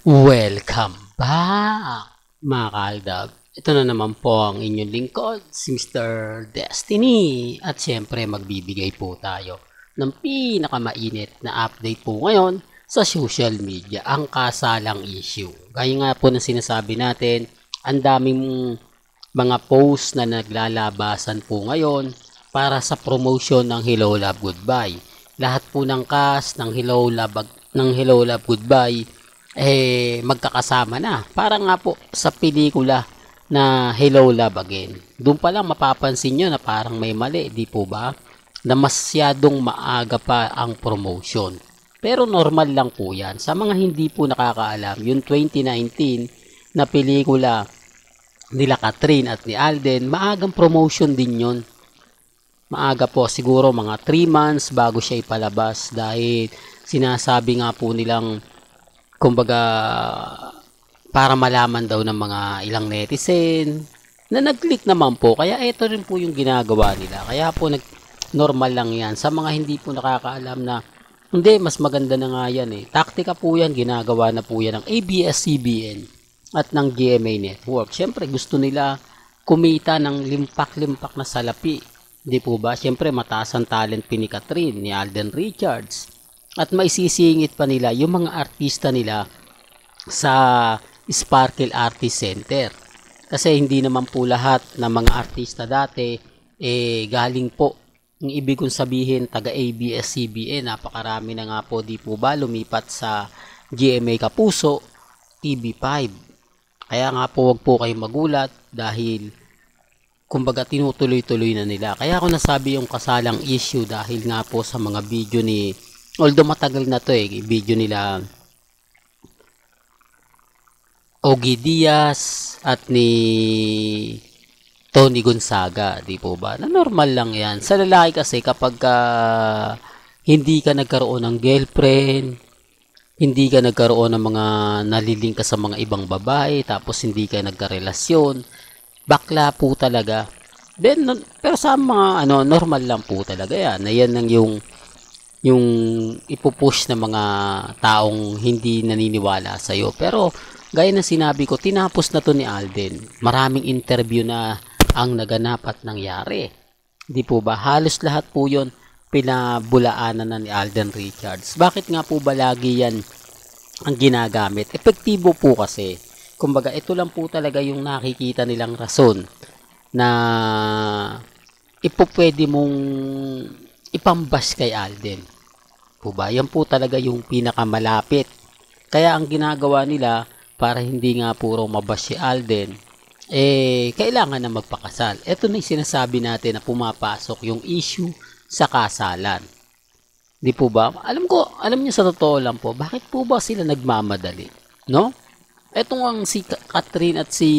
Welcome back, mga kaaldab. Ito na naman po ang inyong lingkod, si Mr. Destiny. At syempre, magbibigay po tayo ng pinakamainit na update po ngayon sa social media, ang kasalang issue. Gaya nga po na sinasabi natin, ang daming mga posts na naglalabasan po ngayon para sa promotion ng Hello Love Goodbye. Lahat po ng cast ng Hello Love Goodbye magkakasama na. Para nga po sa pelikula na Hello Love Again. Doon pa lang mapapansin nyo na parang may mali, di po ba? Na masyadong maaga pa ang promotion. Pero normal lang po yan. Sa mga hindi po nakakaalam, yung 2019 na pelikula nila Catherine at ni Alden, maagang promotion din yon. Maaga po, siguro mga 3 months bago siya ipalabas dahil sinasabi nga po nilang kumbaga para malaman daw ng mga ilang netizen na nag-click naman po, kaya ito rin po yung ginagawa nila. Kaya po normal lang yan sa mga hindi po nakakaalam na hindi, mas maganda na nga yan taktika po yan, ginagawa na po yan ng ABS-CBN at ng GMA Network. Syempre gusto nila kumita ng limpak-limpak na salapi, di po ba? Syempre mataas ang talent ni Catherine, ni Alden Richards. At may sisingit pa nila yung mga artista nila sa Sparkle Artist Center. Kasi hindi naman po lahat ng mga artista dati galing po. Yung ibig kong sabihin, taga ABS-CBN, napakarami na nga po, di po ba, lumipat sa GMA Kapuso, TV5. Kaya nga po, wag po kayong magulat dahil kumbaga tinutuloy-tuloy na nila. Kaya ako nasabi yung kasalang issue dahil nga po sa mga video ni, although matagal na to video nila Ogie Diaz at ni Tony Gonzaga, di po ba? Na normal lang yan. Sa lalaki kasi kapag hindi ka nagkaroon ng girlfriend, hindi ka nagkaroon ng mga naliling ka sa mga ibang babae, tapos hindi ka nagkarelasyon, bakla po talaga. Then, pero sa mga normal lang po talaga yan. Na yan lang yung ipupush ng mga taong hindi naniniwala sa'yo. Pero, gaya na sinabi ko, tinapos na to ni Alden. Maraming interview na ang naganap at nangyari. Di po ba? Halos lahat po yun pinabulaanan na ni Alden Richards. Bakit nga po ba lagi yan ang ginagamit? Epektibo po kasi. Kumbaga, ito lang po talaga yung nakikita nilang rason na pwede mong ipambash kay Alden. Po ba? Yan po talaga yung pinakamalapit. Kaya ang ginagawa nila para hindi nga puro mabash si Alden, kailangan na magpakasal. Ito na yung sinasabi natin na pumapasok yung issue sa kasalan. Di po ba? Alam niyo sa totoo lang po, bakit po ba sila nagmamadali? No? Etong ang si Catherine at si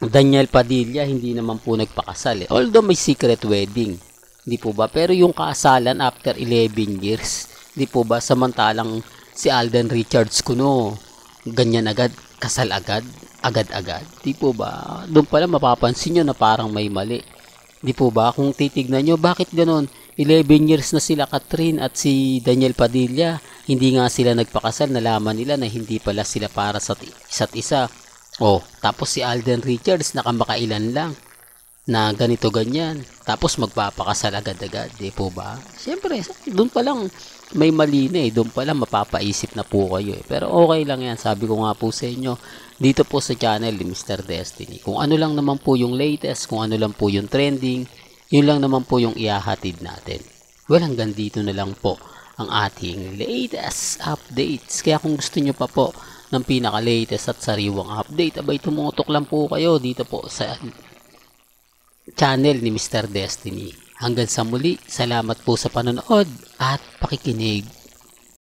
Daniel Padilla hindi naman po nagpakasal Although may secret wedding. Di po ba? Pero yung kasalan after 11 years, di po ba? Samantalang si Alden Richards kuno, ganyan agad, kasal agad-agad. Di po ba? Doon pala mapapansin nyo na parang may mali. Di po ba? Kung titignan nyo, bakit ganon? 11 years na sila Catherine at si Daniel Padilla. Hindi nga sila nagpakasal, nalaman nila na hindi pala sila para sa isa't isa. Tapos si Alden Richards nakamakailan lang na ganito ganyan. Tapos magpapakasal agad-agad, di po ba? Siyempre, doon pa lang may mali na doon pa lang mapapaisip na po kayo Pero okay lang yan, sabi ko nga po sa inyo, dito po sa channel ni Mr. Destiny. Kung ano lang naman po yung latest, kung ano lang po yung trending, yun lang naman po yung ihahatid natin. Well, hanggang dito na lang po ang ating latest updates. Kaya kung gusto nyo pa po ng pinaka-latest at sariwang update, abay tumutok lang po kayo dito po sa channel ni Mr. Destiny. Hanggang sa muli, salamat po sa panonood at pakikinig.